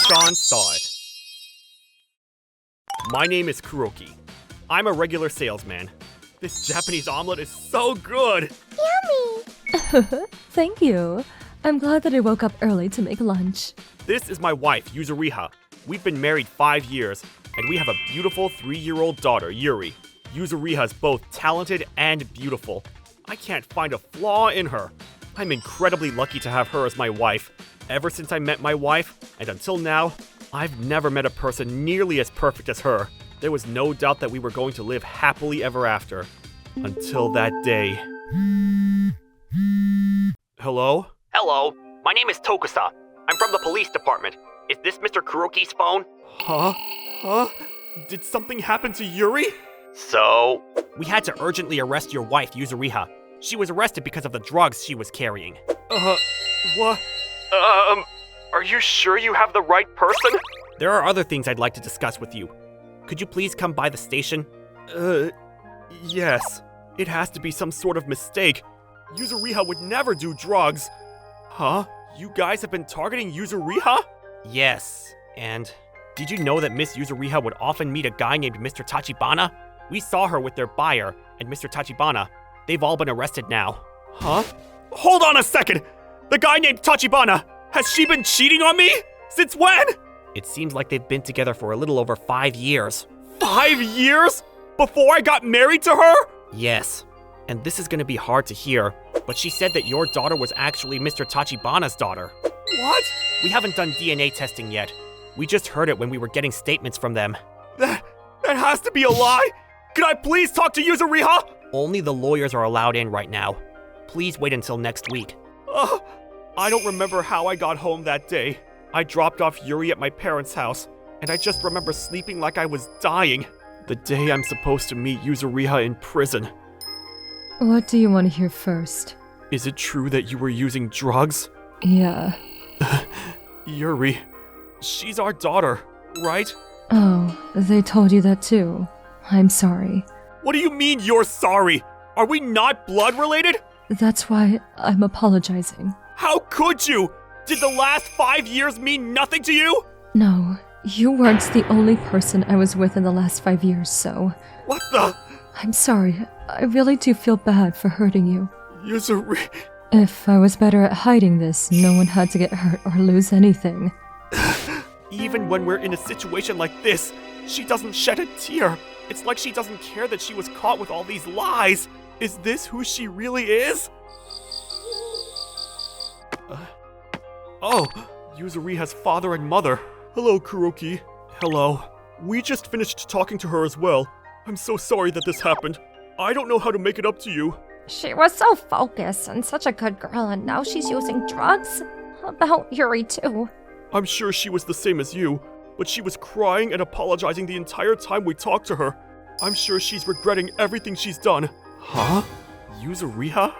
Sean saw it. My name is Kuroki. I'm a regular salesman. This Japanese omelet is so good! Yummy! Thank you. I'm glad that I woke up early to make lunch. This is my wife, Yuzuriha. We've been married 5 years, and we have a beautiful 3-year-old daughter, Yuri. Yuzuriha is both talented and beautiful. I can't find a flaw in her. I'm incredibly lucky to have her as my wife. Ever since I met my wife, and until now, I've never met a person nearly as perfect as her. There was no doubt that we were going to live happily ever after. Until that day. Hello? Hello, my name is Tokusa. I'm from the police department. Is this Mr. Kuroki's phone? Huh? Did something happen to Yuri? So? We had to urgently arrest your wife, Yuzuriha. She was arrested because of the drugs she was carrying. What? Are you sure you have the right person? There are other things I'd like to discuss with you. Could you please come by the station? Yes. It has to be some sort of mistake. Yuzuriha would never do drugs. Huh? You guys have been targeting Yuzuriha? Yes. And did you know that Miss Yuzuriha would often meet a guy named Mr. Tachibana? We saw her with their buyer and Mr. Tachibana. They've all been arrested now. Huh? Hold on a second! The guy named Tachibana! Has she been cheating on me? Since when? It seems like they've been together for a little over 5 years. 5 years? Before I got married to her? Yes. And this is gonna be hard to hear, but she said that your daughter was actually Mr. Tachibana's daughter. What? We haven't done DNA testing yet. We just heard it when we were getting statements from them. That has to be a lie! Could I please talk to Yuzuriha? Only the lawyers are allowed in right now. Please wait until next week. I don't remember how I got home that day. I dropped off Yuri at my parents' house, and I just remember sleeping like I was dying. The day I'm supposed to meet Yuzuriha in prison. What do you want to hear first? Is it true that you were using drugs? Yeah. Yuri, she's our daughter, right? Oh, they told you that too. I'm sorry. What do you mean you're sorry? Are we not blood related? That's why I'm apologizing. How could you? Did the last 5 years mean nothing to you? No, you weren't the only person I was with in the last 5 years, so... What the? I'm sorry. I really do feel bad for hurting you. Yuzuri... If I was better at hiding this, no one had to get hurt or lose anything. Even when we're in a situation like this, she doesn't shed a tear. It's like she doesn't care that she was caught with all these lies. Is this who she really is? Yuzuriha's father and mother. Hello, Kuroki. Hello. We just finished talking to her as well. I'm so sorry that this happened. I don't know how to make it up to you. She was so focused and such a good girl, and now she's using drugs? About Yuri, too. I'm sure she was the same as you, but she was crying and apologizing the entire time we talked to her. I'm sure she's regretting everything she's done. Huh? Yuzuriha?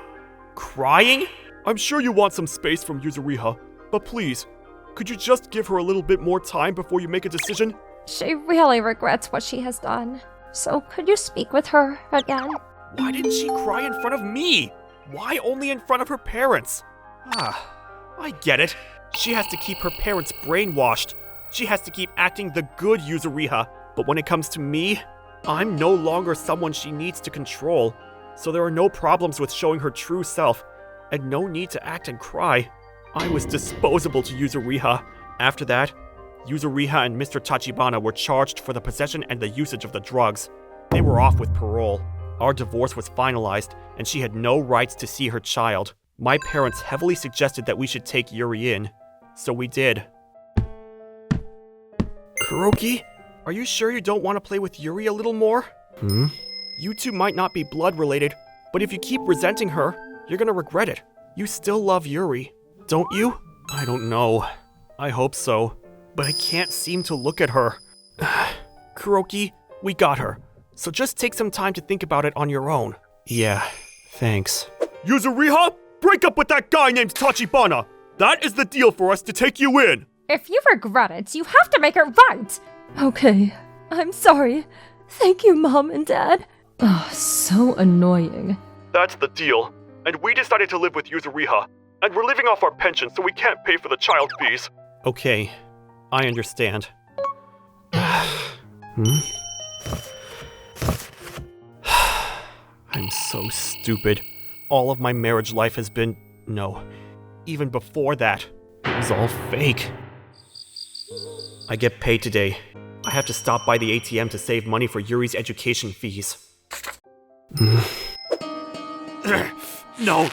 Crying? I'm sure you want some space from Yuzuriha, but please, could you just give her a little bit more time before you make a decision? She really regrets what she has done. So could you speak with her again? Why didn't she cry in front of me? Why only in front of her parents? I get it. She has to keep her parents brainwashed. She has to keep acting the good Yuzuriha. But when it comes to me, I'm no longer someone she needs to control. So there are no problems with showing her true self, and no need to act and cry. I was disposable to Yuzuriha. After that, Yuzuriha and Mr. Tachibana were charged for the possession and the usage of the drugs. They were off with parole. Our divorce was finalized, and she had no rights to see her child. My parents heavily suggested that we should take Yuri in, so we did. Kuroki, are you sure you don't want to play with Yuri a little more? You two might not be blood related, but if you keep resenting her, you're gonna regret it. You still love Yuri, don't you? I don't know. I hope so, but I can't seem to look at her. Kuroki, we got her, so just take some time to think about it on your own. Yeah, thanks. Yuzuriha, break up with that guy named Tachibana! That is the deal for us to take you in! If you regret it, you have to make it right! Okay, I'm sorry. Thank you, Mom and Dad. Oh, so annoying. That's the deal. And we decided to live with Yuzuriha. And we're living off our pension, so we can't pay for the child fees. Okay. I understand. I'm so stupid. All of my marriage life has been... No. Even before that, it was all fake. I get paid today. I have to stop by the ATM to save money for Yuri's education fees. No.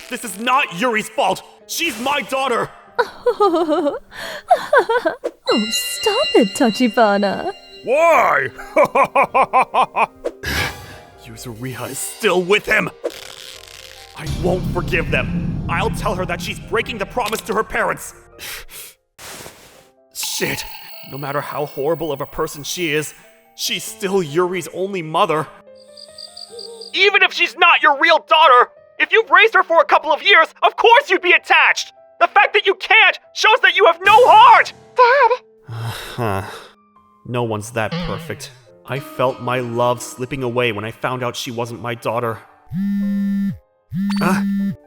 This is not Yuri's fault! She's my daughter! Oh, stop it, Tachibana. Why? Yuzuriha is still with him! I won't forgive them. I'll tell her that she's breaking the promise to her parents. Shit. No matter how horrible of a person she is, she's still Yuri's only mother. Even if she's not your real daughter, if you've raised her for a couple of years, of course you'd be attached! The fact that you can't shows that you have no heart! Dad! No one's that perfect. I felt my love slipping away when I found out she wasn't my daughter.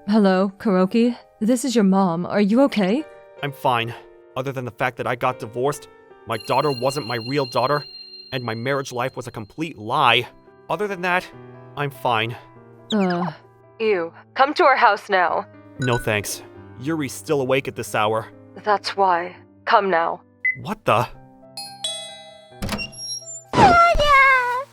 Hello, Kuroki. This is your mom. Are you okay? I'm fine. Other than the fact that I got divorced, my daughter wasn't my real daughter, and my marriage life was a complete lie. Other than that, I'm fine. You. Come to our house now. No thanks. Yuri's still awake at this hour. That's why. Come now. What the? Dada!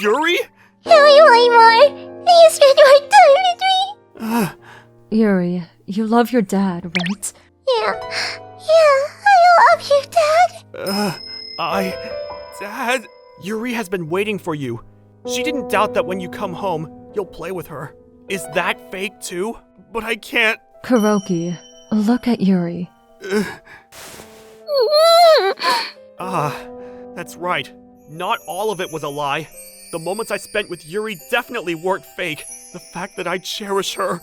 Yuri? Can we play more? Please spend more time with me. Yuri, you love your dad, right? Yeah, I love you, Dad. Dad? Yuri has been waiting for you. She didn't doubt that when you come home, you'll play with her. Is that fake too? But I can't... Kuroki, look at Yuri. That's right. Not all of it was a lie. The moments I spent with Yuri definitely weren't fake. The fact that I cherish her.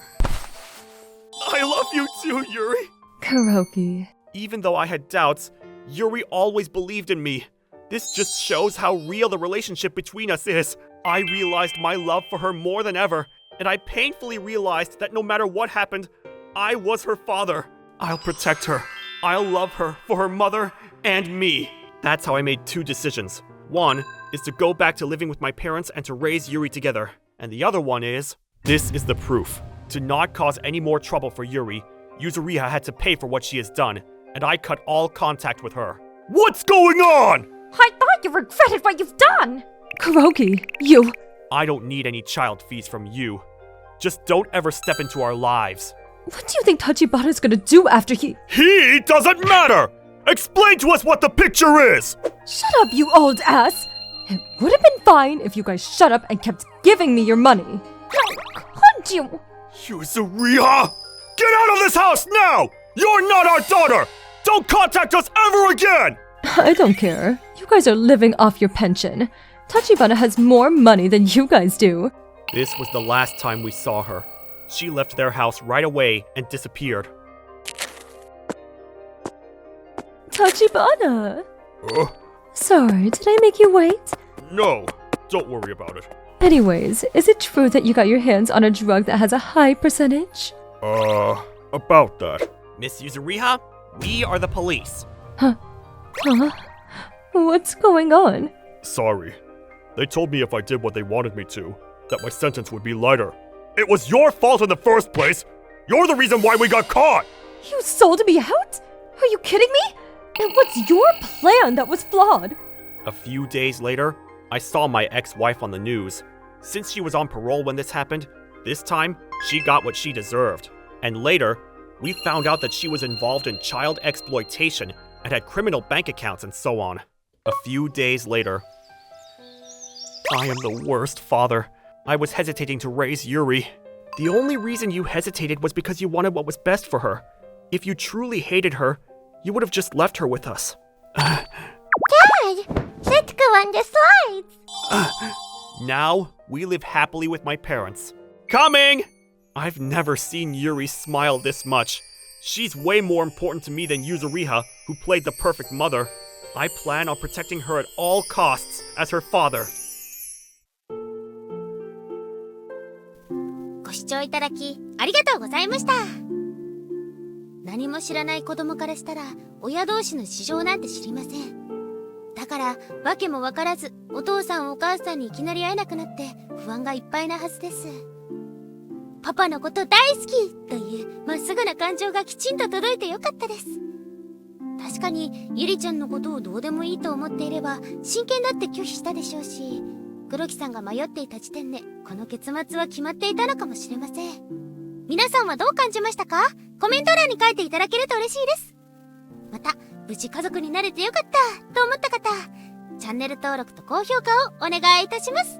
I love you too, Yuri. Kuroki. Even though I had doubts, Yuri always believed in me. This just shows how real the relationship between us is. I realized my love for her more than ever, and I painfully realized that no matter what happened, I was her father. I'll protect her. I'll love her for her mother and me. That's how I made two decisions. One is to go back to living with my parents and to raise Yuri together. And the other one is... This is the proof. To not cause any more trouble for Yuri, Yuzuriha had to pay for what she has done, and I cut all contact with her. What's going on? I thought you regretted what you've done. Kuroki, you... I don't need any child fees from you. Just don't ever step into our lives. What do you think Tachibana's gonna do after he... He doesn't matter! Explain to us what the picture is! Shut up, you old ass! It would have been fine if you guys shut up and kept giving me your money. Couldn't you? Yuzuriha! Get out of this house now! You're not our daughter! Don't contact us ever again! I don't care. You guys are living off your pension. Tachibana has more money than you guys do. This was the last time we saw her. She left their house right away and disappeared. Tachibana! Sorry, did I make you wait? No, don't worry about it. Anyways, is it true that you got your hands on a drug that has a high percentage? About that. Miss Yuzuriha, we are the police. Huh? What's going on? Sorry. They told me if I did what they wanted me to, that my sentence would be lighter. It was your fault in the first place! You're the reason why we got caught! You sold me out? Are you kidding me? And what's your plan that was flawed? A few days later, I saw my ex-wife on the news. Since she was on parole when this happened, this time, she got what she deserved. And later, we found out that she was involved in child exploitation and had criminal bank accounts and so on. A few days later, I am the worst father. I was hesitating to raise Yuri. The only reason you hesitated was because you wanted what was best for her. If you truly hated her, you would have just left her with us. Dad, let's go on the slides. Now, we live happily with my parents. Coming! I've never seen Yuri smile this much. She's way more important to me than Yuzuriha, who played the perfect mother. I plan on protecting her at all costs as her father. ご視聴いただきありがとうございました。何も知らない子供からしたら親同士の事情なんて知りません。だから訳も分からずお父さんお母さんにいきなり会えなくなって不安がいっぱいなはずです。パパのこと大好きというまっすぐな感情がきちんと届いてよかったです。確かにゆりちゃんのことをどうでもいいと思っていれば真剣だって拒否したでしょうし、黒木さんが迷っていた時点でこの結末は決まっていたのかもしれません。皆さんはどう感じましたか？コメント欄に書いていただけると嬉しいです。また無事家族になれてよかったと思った方、チャンネル登録と高評価をお願いいたします。